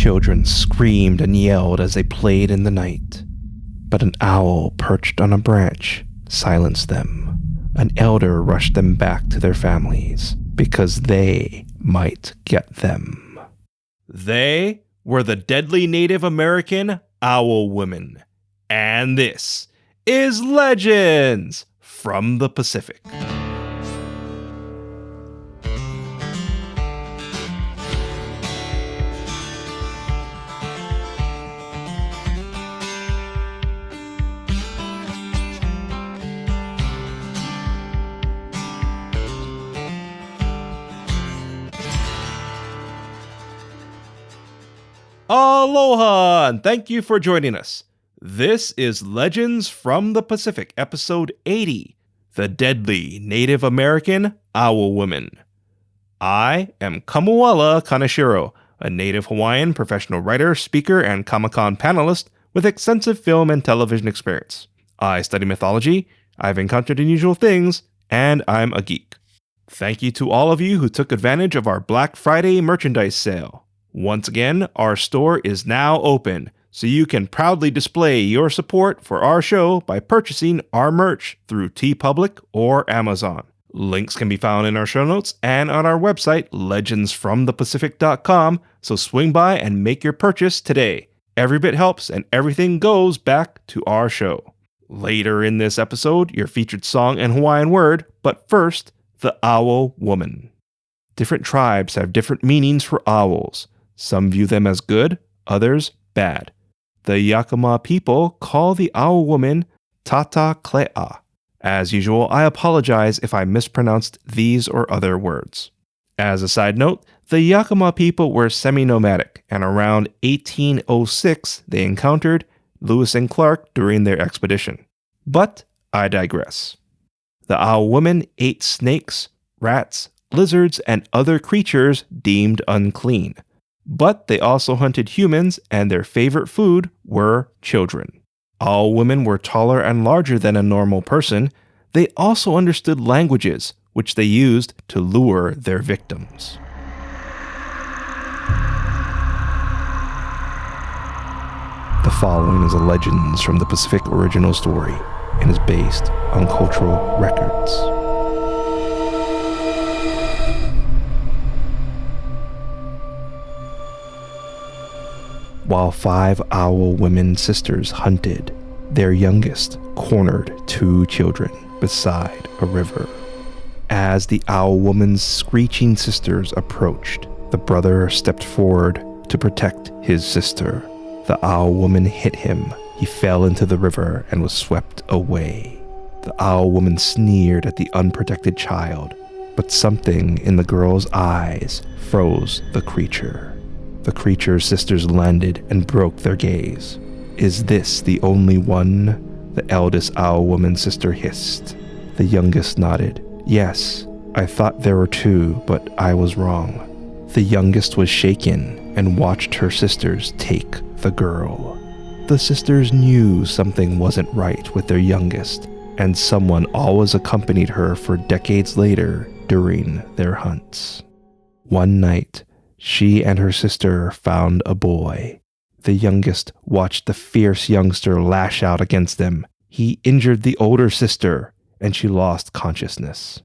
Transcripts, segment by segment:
children screamed and yelled as they played in the night. But an owl perched on a branch silenced them. An elder rushed them back to their families because they might get them. They were the deadly Native American owl women. And this is Legends from the Pacific. Aloha, and thank you for joining us. This is Legends from the Pacific, episode 80, The Deadly Native American Owl Woman. I am Kamuala Kaneshiro, a native Hawaiian professional writer, speaker, and Comic-Con panelist with extensive film and television experience. I study mythology, I've encountered unusual things, and I'm a geek. Thank you to all of you who took advantage of our Black Friday merchandise sale. Once again, our store is now open, so you can proudly display your support for our show by purchasing our merch through TeePublic or Amazon. Links can be found in our show notes and on our website, legendsfromthepacific.com, so swing by and make your purchase today. Every bit helps and everything goes back to our show. Later in this episode, your featured song and Hawaiian word, but first, the Owl Woman. Different tribes have different meanings for owls. Some view them as good, others bad. The Yakima people call the owl woman Tata Klea. As usual, I apologize if I mispronounced these or other words. As a side note, the Yakima people were semi-nomadic, and around 1806 they encountered Lewis and Clark during their expedition. But I digress. The owl woman ate snakes, rats, lizards, and other creatures deemed unclean. But they also hunted humans, and their favorite food were children. Owl women were taller and larger than a normal person. They also understood languages, which they used to lure their victims. The following is a Legends from the Pacific original story and is based on cultural records. While 5 owl women sisters hunted, their youngest cornered 2 children beside a river. As the owl woman's screeching sisters approached, the brother stepped forward to protect his sister. The owl woman hit him. He fell into the river and was swept away. The owl woman sneered at the unprotected child, but something in the girl's eyes froze the creature. The creature's sisters landed and broke their gaze. "Is this the only one?" the eldest owl woman's sister hissed. The youngest nodded. "Yes, I thought there were 2, but I was wrong." The youngest was shaken and watched her sisters take the girl. The sisters knew something wasn't right with their youngest, and someone always accompanied her for decades later during their hunts. One night, she and her sister found a boy. The youngest watched the fierce youngster lash out against them. He injured the older sister, and she lost consciousness.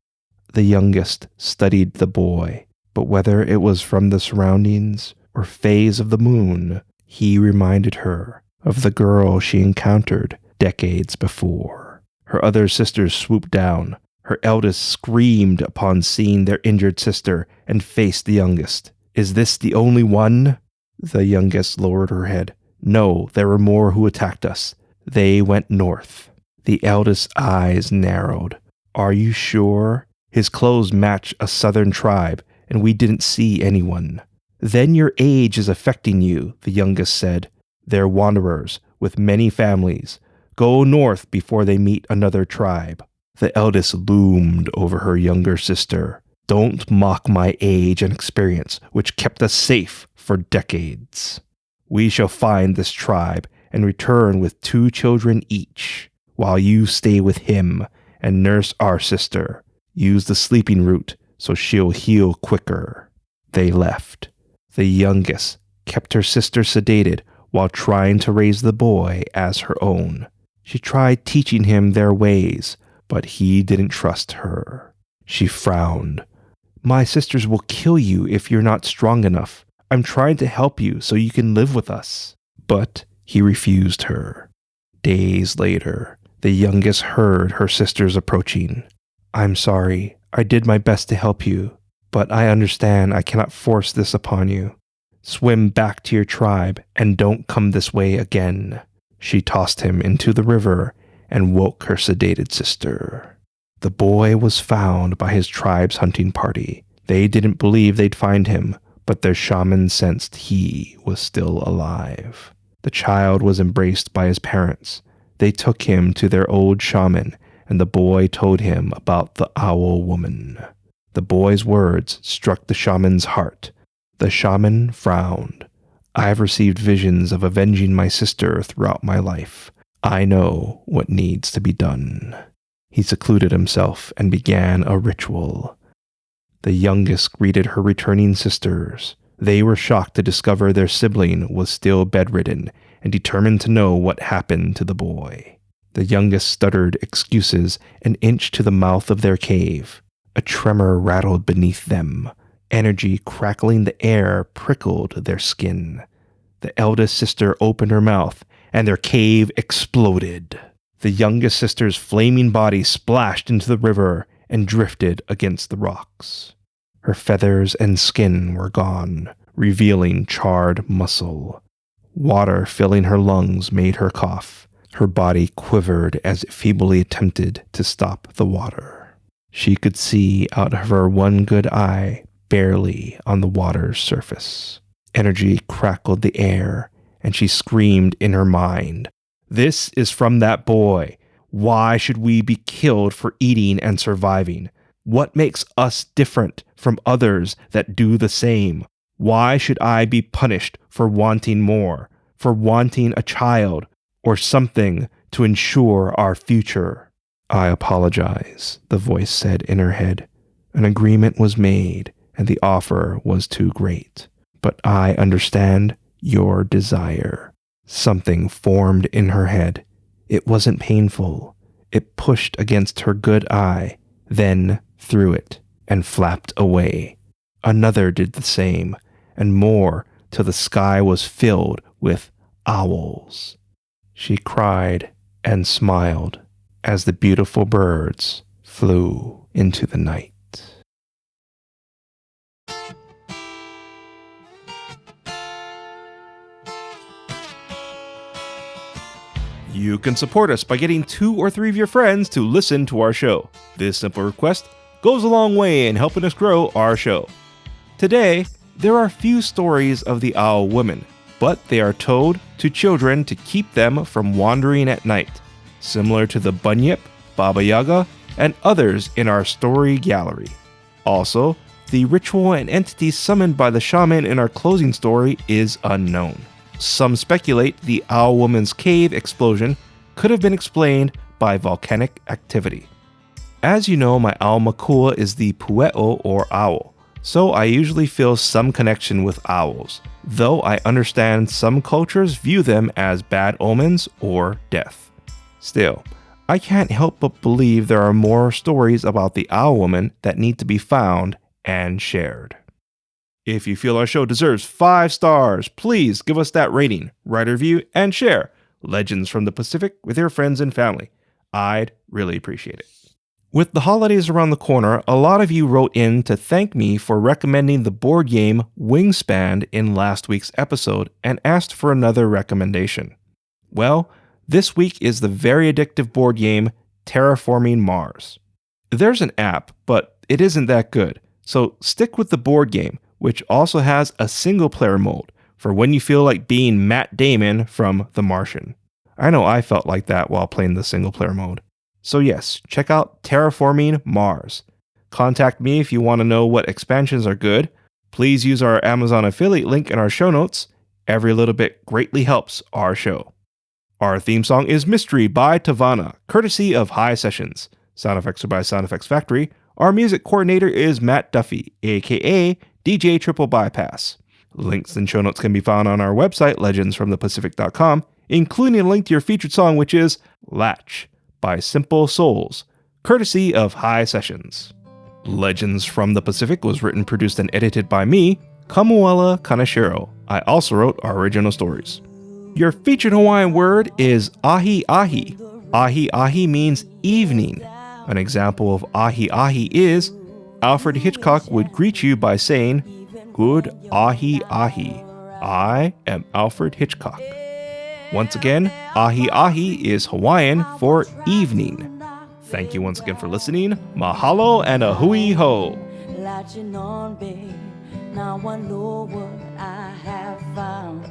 The youngest studied the boy, but whether it was from the surroundings or phase of the moon, he reminded her of the girl she encountered decades before. Her other sisters swooped down. Her eldest screamed upon seeing their injured sister and faced the youngest. "Is this the only one?" The youngest lowered her head. "No, there were more who attacked us. They went north." The eldest's eyes narrowed. "Are you sure? His clothes match a southern tribe, and we didn't see anyone." "Then your age is affecting you," the youngest said. "They're wanderers with many families. Go north before they meet another tribe." The eldest loomed over her younger sister. "Don't mock my age and experience, which kept us safe for decades. We shall find this tribe and return with 2 children each, while you stay with him and nurse our sister. Use the sleeping root so she'll heal quicker." They left. The youngest kept her sister sedated while trying to raise the boy as her own. She tried teaching him their ways, but he didn't trust her. She frowned. My sisters will kill you if you're not strong enough. I'm trying to help you so you can live with us. But he refused her. Days later, the youngest heard her sisters approaching. I'm sorry. I did my best to help you, but I understand I cannot force this upon you. Swim back to your tribe and don't come this way again. She tossed him into the river and woke her sedated sister. The boy was found by his tribe's hunting party. They didn't believe they'd find him, but their shaman sensed he was still alive. The child was embraced by his parents. They took him to their old shaman, and the boy told him about the owl woman. The boy's words struck the shaman's heart. The shaman frowned. I've received visions of avenging my sister throughout my life. I know what needs to be done. He secluded himself and began a ritual. The youngest greeted her returning sisters. They were shocked to discover their sibling was still bedridden and determined to know what happened to the boy. The youngest stuttered excuses and inched to the mouth of their cave. A tremor rattled beneath them. Energy crackling the air prickled their skin. The eldest sister opened her mouth, and their cave exploded. The youngest sister's flaming body splashed into the river and drifted against the rocks. Her feathers and skin were gone, revealing charred muscle. Water filling her lungs made her cough. Her body quivered as it feebly attempted to stop the water. She could see out of her one good eye, barely on the water's surface. Energy crackled the air, and she screamed in her mind, "This is from that boy. Why should we be killed for eating and surviving? What makes us different from others that do the same? Why should I be punished for wanting more, for wanting a child, or something to ensure our future?" "I apologize," the voice said in her head. "An agreement was made, and the offer was too great. But I understand your desire." Something formed in her head. It wasn't painful. It pushed against her good eye, then through it, and flapped away. Another did the same, and more, till the sky was filled with owls. She cried and smiled as the beautiful birds flew into the night. You can support us by getting 2 or 3 of your friends to listen to our show. This simple request goes a long way in helping us grow our show. Today, there are few stories of the owl woman, but they are told to children to keep them from wandering at night, similar to the Bunyip, Baba Yaga, and others in our story gallery. Also, the ritual and entity summoned by the shaman in our closing story is unknown. Some speculate the owl woman's cave explosion could have been explained by volcanic activity. As you know, my owl makua is the pue'o or owl, so I usually feel some connection with owls, though I understand some cultures view them as bad omens or death. Still, I can't help but believe there are more stories about the owl woman that need to be found and shared. If you feel our show deserves 5 stars, please give us that rating, write a review, and share Legends from the Pacific with your friends and family. I'd really appreciate it. With the holidays around the corner, a lot of you wrote in to thank me for recommending the board game Wingspan in last week's episode and asked for another recommendation. Well, this week is the very addictive board game Terraforming Mars. There's an app, but it isn't that good, so stick with the board game, which also has a single-player mode for when you feel like being Matt Damon from The Martian. I know I felt like that while playing the single-player mode. So yes, check out Terraforming Mars. Contact me if you want to know what expansions are good. Please use our Amazon affiliate link in our show notes. Every little bit greatly helps our show. Our theme song is Mystery by Tavana, courtesy of High Sessions. Sound effects are by Sound Effects Factory. Our music coordinator is Matt Duffy, aka DJ TripleBypass. Links and show notes can be found on our website, legendsfromthepacific.com, including a link to your featured song, which is Latch by Simple Souls, courtesy of High Sessions. Legends from the Pacific was written, produced, and edited by me, Kamuela Kaneshiro. I also wrote our original stories. Your featured Hawaiian word is ahi ahi. Ahi ahi means evening. An example of ahi ahi is Alfred Hitchcock would greet you by saying, "Good ahi ahi. I am Alfred Hitchcock." Once again, ahi ahi is Hawaiian for evening. Thank you once again for listening. Mahalo and a hui ho. Latching on, babe. Now I know what I have found.